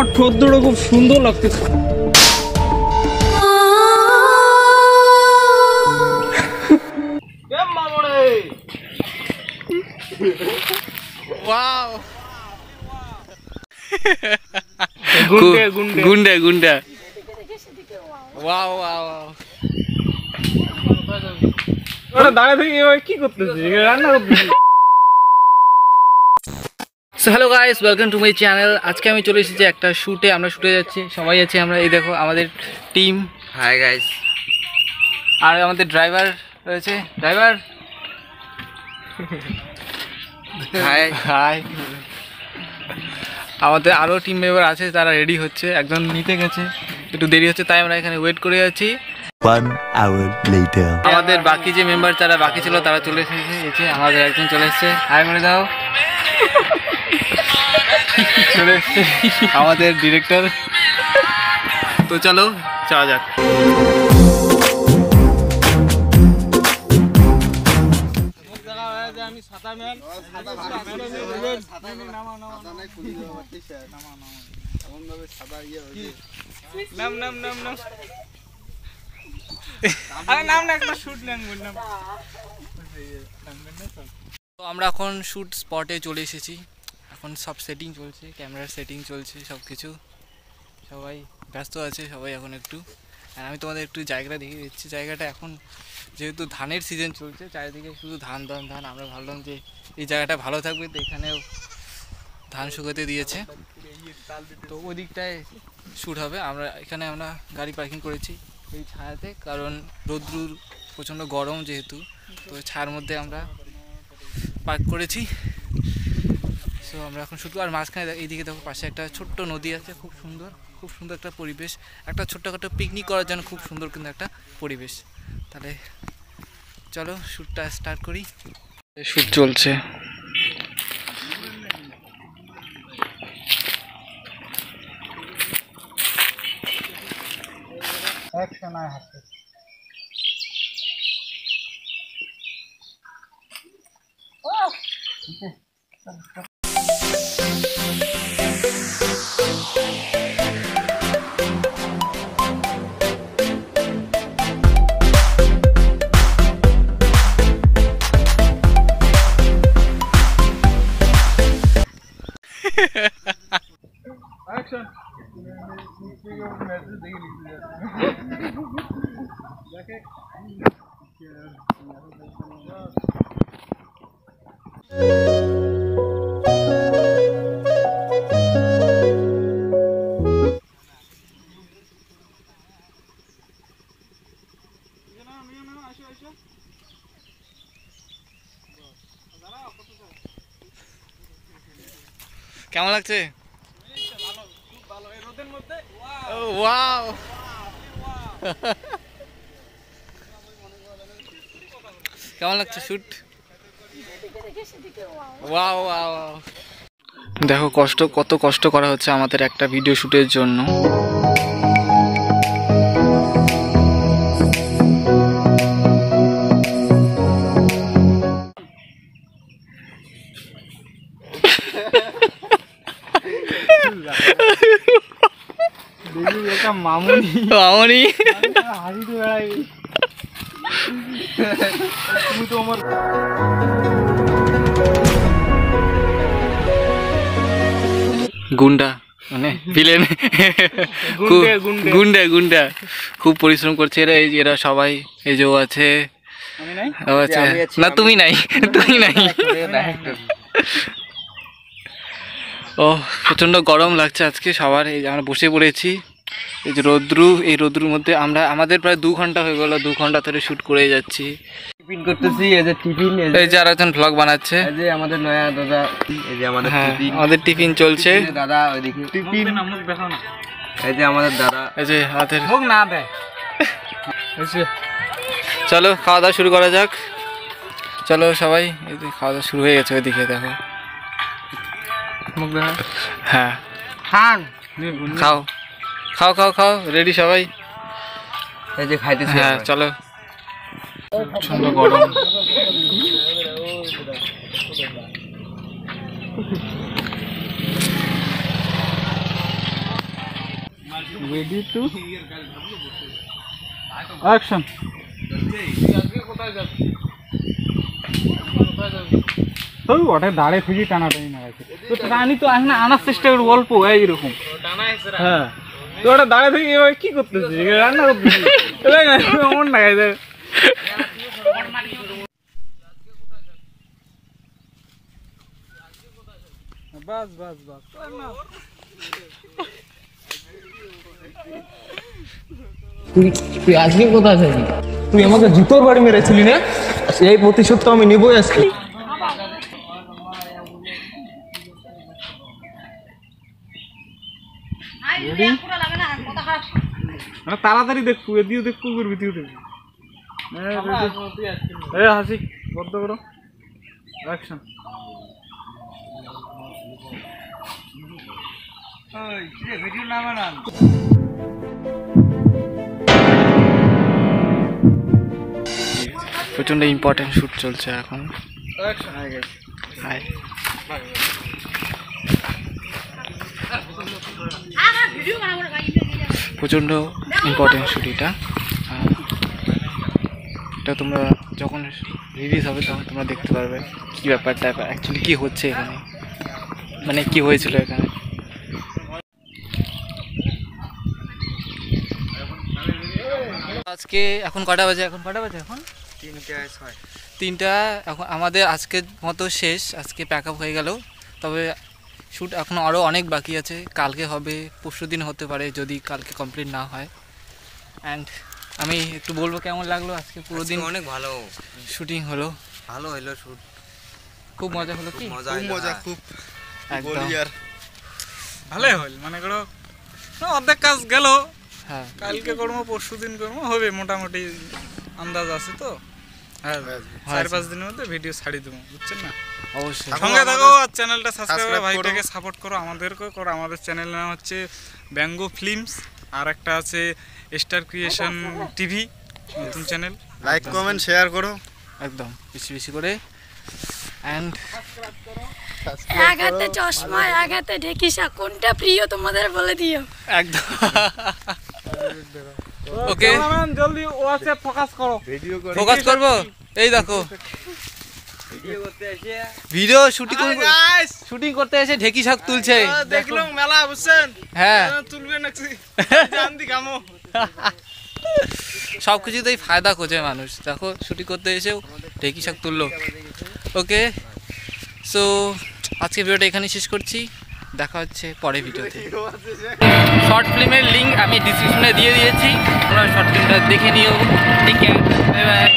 আমার ঠোঁট দুটো খুব সুন্দর লাগতেছে। গুন্ডা গুন্ডা ওয়াও ওয়াও ওরা দাঁড়া থেকে কি করতেছে? রান্না করতেছে। So hello guys, welcome to my channel. আজকে আমি চলে এসেছি একটা শ্যুটে। আমরা শ্যুটে যাচ্ছি, সবাই আছি আমরা। এই দেখো আমাদের টিম। Hi guys. আর আমাদের ড্রাইভার রয়েছে। Driver high high. আমাদের আরও টিম মেম্বার আছে, তারা রেডি হচ্ছে। একজন নিতে গেছে, একটু দেরি হচ্ছে, তাই আমরা এখানে ওয়েট করে আছি। 1 hour later. আমাদের বাকি যে মেম্বার যারা বাকি ছিল তারা চলে এসেছে। আমাদের একজন চলে এসেছে, হাই বলে দাও। চলে এসেছে আমাদের ডিরেক্টর। তো চলো যাওয়া যাক। তো আমরা এখন শ্যুট স্পটে চলে এসেছি। এখন সব সেটিং চলছে, ক্যামেরার সেটিং চলছে, সব কিছু। সবাই ব্যস্ত আছে, সবাই এখন একটু। আর আমি তোমাদের একটু জায়গাটা দেখিয়ে দিচ্ছি। জায়গাটা এখন যেহেতু ধানের সিজন চলছে, চারিদিকে শুধু ধান ধান ধান। আমরা ভাবলাম যে এই জায়গাটা ভালো থাকবে, তো এখানেও ধান শুকাতে দিয়েছে। তো ওই দিকটায় শ্যুট হবে। আমরা গাড়ি পার্কিং করেছি এই ছায়াতে, কারণ রোদ্রুর প্রচণ্ড গরম যেহেতু, তো ছায়ার মধ্যে আমরা পার্ক করেছি। সো আমরা এখন শুধু, আর মাঝখানে এইদিকে দেখো পাশে একটা ছোট্ট নদী আছে, খুব সুন্দর, খুব সুন্দর একটা পরিবেশ। একটা ছোট্টখাটো পিকনিক করার জন্য খুব সুন্দর কিন্তু একটা পরিবেশ। তাহলে চলো শ্যুটটা স্টার্ট করি। শ্যুট চলছে। কেমন লাগছে? ওয়াও, কেমন লাগছে শুট? Wow wow. দেখো কত কষ্ট করা হচ্ছে আমাদের একটা ভিডিও শুটের জন্য। মামুনি মামুনি গুন্ডা মানে ভিলেন। গুন্ডা গুন্ডা খুব পরিশ্রম করছে এরা। এরা সবাই, এই যে ও আছে, না তুমি নাই, তুমি নাই। ও প্রচণ্ড গরম লাগছে আজকে সবার। এই যে আমরা বসে পড়েছি, এই যে রোদ্রু, এই রোদ্রুর মধ্যে আমাদের প্রায় 2 ঘন্টা হয়ে গেল, 2 ঘন্টা ধরে শ্যুট করে যাচ্ছি। টিফিন করতেছি, এই যে টিফিন, এই যে আরেকজন ভ্লগ বানাচ্ছে, এই যে আমাদের নয়া দাদা, এই যে আমাদের টিফিন, আমাদের টিফিন চলছে। দাদা ওইদিকে টিফিন, নামক দেখো না, এই যে আমাদের দাদা, এই যে আমাদের হোক না দেয়। চলো খাওয়া দাওয়া শুরু করা যাক। চলো সবাই, এই যে খাওয়া দাওয়া শুরু হয়ে গেছে ওইদিকে দেখো। হ্যাঁ খান, খাও খাও খাও খাও, রেডি সবাই? এই যে খাইতেছি। হ্যাঁ চলো। প্রচন্ড গরম। Ready to action. তো ওটা দাঁড়ে থেকে টানাটানি না আছে তো টানি তো এখন আনার চেষ্টা করি অল্প এইরকম। হ্যাঁ তো ওটা দাঁড়ে থেকে এভাবে কি করতেছে রান্না করতেছে মন না গাইছে। বাস বাস বাস তুই আজকে কোথায় যাবি? তুই আমাকে জুতোর বাড়ি মেরেছিলি না, সেই প্রতিশোধ তো আমি নিবই আজকে। তাড়াতাড়ি দেখবো এদিও দেখবো ভিডিও দেখবো। হাসি বদ্ধ করো অ্যাকশন। ভিডিও না বানান প্রচণ্ড ইম্পর্টেন্ট শ্যুট চলছে এখন। হাই প্রচণ্ড ইম্পর্টেন্ট শ্যুট এটা। এটা তোমরা যখন রিলিজ হবে তখন তোমরা দেখতে পারবে কী ব্যাপারটা অ্যাকচুয়ালি কী হচ্ছে এখানে, মানে কী হয়েছিল এখানে। আজকে এখন কটা বাজে? এখন 3টা। এখন আমাদের আজকের মতো শেষ, আজকে প্যাক আপ হয়ে গেল। তবে শ্যুট এখনও আরও অনেক বাকি আছে, কালকে হবে, পরশু দিন হতে পারে যদি কালকে কমপ্লিট না হয়। অ্যান্ড আমি একটু বলবো কেমন লাগলো আজকে পুরো দিন? অনেক ভালো শুটিং হলো, ভালো হলো শুট, খুব মজা হলো। কি মজা খুব একদম ভালোই হল, মনে করো অর্ধেক কাজ গেল। হ্যাঁ কালকে করবো পরশু দিন করবো হবে মোটামুটি আন্দাজ আছে তো। হ্যাঁ 4-5 দিনের মধ্যে ভিডিও ছাড়ি দেবো, বুঝছেন না? অবশ্যই সঙ্গে থাকো আর চ্যানেলটা সাবস্ক্রাইব করো, ভাইটাকে সাপোর্ট করো, আমাদেরকেও করো। আমাদের চ্যানেলের নাম হচ্ছে ব্যঙ্গো ফিল্মস, আর একটা আছে স্টার ক্রিয়েশন টিভি নতুন চ্যানেল। লাইক কমেন্ট শেয়ার করো একদম বেশি বেশি করে। অ্যান্ড এক হাতে চশমা এক হাতে ঢেকিসা, কোনটা প্রিয় তোমাদের বলে দিও। একদম ওকে জলদি ওয়াচে ফোকাস করো, ফোকাস করবো। এই দেখো ভিডিও শুটিং করতে এসে ঢেকি শাক তুলছে, দেখলাম মেলা বুঝছেন। হ্যাঁ তুলবে নাকি জানদি কামো সব কিছুতেই ফায়দা খোঁজে মানুষ। দেখো শুটিং করতে এসেও ঢেকি শাক তুললো। ওকে সো আজকে ভিডিওটা এখানেই শেষ করছি, দেখা হচ্ছে পরের ভিডিওতে। শর্ট ফিল্মের লিঙ্ক আমি ডিসক্রিপশনে দিয়ে দিয়েছি, তোমরা শর্ট ফিল্মটা দেখে নিও। ঠিক আছে, বাই বাই।